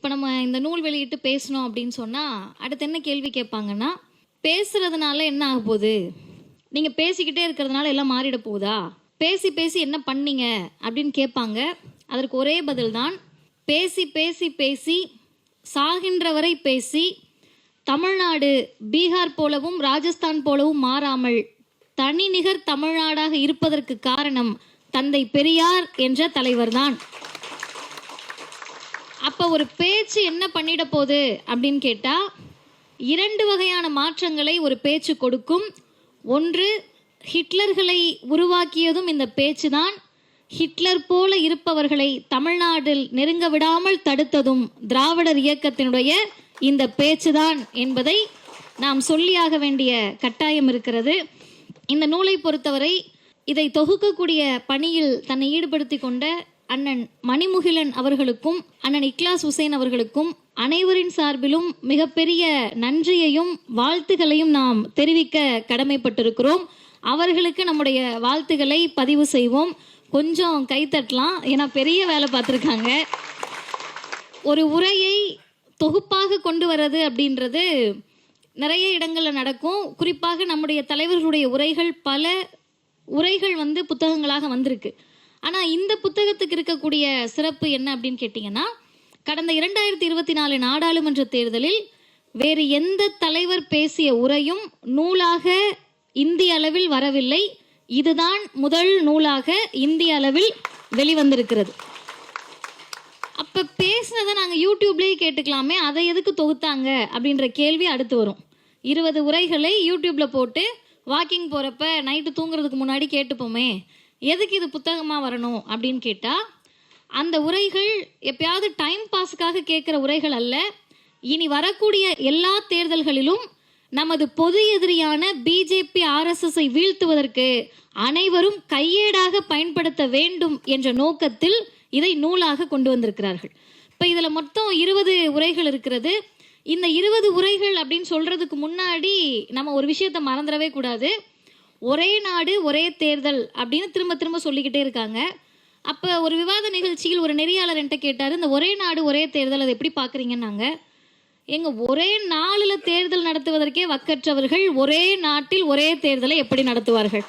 இப்போ நம்ம இந்த நூல் வெளியிட்டு பேசணும் அப்படின்னு சொன்னால் அடுத்து என்ன கேள்வி கேட்பாங்கன்னா, பேசுறதுனால என்ன ஆக போகுது, நீங்கள் பேசிக்கிட்டே இருக்கிறதுனால எல்லாம் மாறிட போகுதா, பேசி பேசி என்ன பண்ணீங்க அப்படின்னு கேட்பாங்க. அதற்கு ஒரே பதில் தான், பேசி பேசி பேசி சாகின்ற வரை பேசி தமிழ்நாடு பீகார் போலவும் ராஜஸ்தான் போலவும் மாறாமல் தனி நிகர் தமிழ்நாடாக இருப்பதற்கு காரணம் தந்தை பெரியார் என்ற தலைவர் தான். அப்போ ஒரு பேச்சு என்ன பண்ணிட போகுது அப்படின்னு கேட்டால், இரண்டு வகையான மாற்றங்களை ஒரு பேச்சு கொடுக்கும். ஒன்று, ஹிட்லர்களை உருவாக்கியதும் இந்த பேச்சு தான். ஹிட்லர் போல இருப்பவர்களை தமிழ்நாட்டில் நெருங்க விடாமல் தடுத்ததும் திராவிடர் இயக்கத்தினுடைய இந்த பேச்சுதான் என்பதை நாம் சொல்லியாக வேண்டிய கட்டாயம் இருக்கிறது. இந்த நூலை பொறுத்தவரை இதை தொகுக்கக்கூடிய பணியில் தன்னை ஈடுபடுத்தி கொண்ட அண்ணன் மணிமுகிலன் அவர்களுக்கும் அண்ணன் இக்லாஸ் ஹுசைன் அவர்களுக்கும் அனைவரின் சார்பிலும் மிகப்பெரிய நன்றியையும் வாழ்த்துகளையும் நாம் தெரிவிக்க கடமைப்பட்டிருக்கிறோம். அவர்களுக்கு நம்முடைய வாழ்த்துக்களை பதிவு செய்வோம். கொஞ்சம் கைத்தட்டலாம், ஏன்னா பெரிய வேலை பார்த்துருக்காங்க. ஒரு உரையை தொகுப்பாக கொண்டு வர்றது அப்படின்றது நிறைய இடங்களில் நடக்கும். குறிப்பாக நம்முடைய தலைவர்களுடைய உரைகள், பல உரைகள் புத்தகங்களாக வந்திருக்கு. ஆனால் இந்த புத்தகத்துக்கு இருக்கக்கூடிய சிறப்பு என்ன அப்படின்னு கேட்டிங்கன்னா, கடந்த 2024 நாடாளுமன்ற தேர்தலில் வேறு எந்த தலைவர் பேசிய உரையும் நூலாக இந்திய அளவில் வரவில்லை. இதுதான் முதல் நூலாக இந்திய அளவில் வெளிவந்திருக்கிறது. அப்போ பேசினதை நாங்கள் யூடியூப்லேயே கேட்டுக்கலாமே, அதை எதுக்கு தொகுத்தாங்க அப்படின்ற கேள்வி அடுத்து வரும். 20 உரைகளை யூடியூப்பில் போட்டு வாக்கிங் போகிறப்ப நைட்டு தூங்குறதுக்கு முன்னாடி கேட்டுப்போமே, எதுக்கு இது புத்தகமாக வரணும் அப்படின்னு கேட்டால், அந்த உரைகள் எப்பயாவது டைம் பாஸுக்காக கேட்குற உரைகள் அல்ல. இனி வரக்கூடிய எல்லா தேர்தல்களிலும் நமது பொது எதிரியான பிஜேபி ஆர்எஸ்எஸ்ஐ வீழ்த்துவதற்கு அனைவரும் கையேடாக பயன்படுத்த வேண்டும் என்ற நோக்கத்தில் இதை நூலாக கொண்டு வந்திருக்கிறார்கள். இப்போ இதில் மொத்தம் 20 உரைகள் இருக்கிறது. இந்த 20 உரைகள் அப்படின்னு சொல்கிறதுக்கு முன்னாடி நம்ம ஒரு விஷயத்தை மறந்துடவே கூடாது. ஒரே நாடு ஒரே தேர்தல் அப்படின்னு திரும்ப திரும்ப சொல்லிக்கிட்டே இருக்காங்க. அப்போ ஒரு விவாத நிகழ்ச்சியில் ஒரு நெறியாளர் என்கிட்ட கேட்டார், இந்த ஒரே நாடு ஒரே தேர்தல் அதை எப்படி பார்க்குறீங்கன்னாங்க. ஒரே நாளில் தேர்தல் நடத்துவதற்கே வக்கற்றவர்கள் ஒரே நாட்டில் ஒரே தேர்தலை எப்படி நடத்துவார்கள்?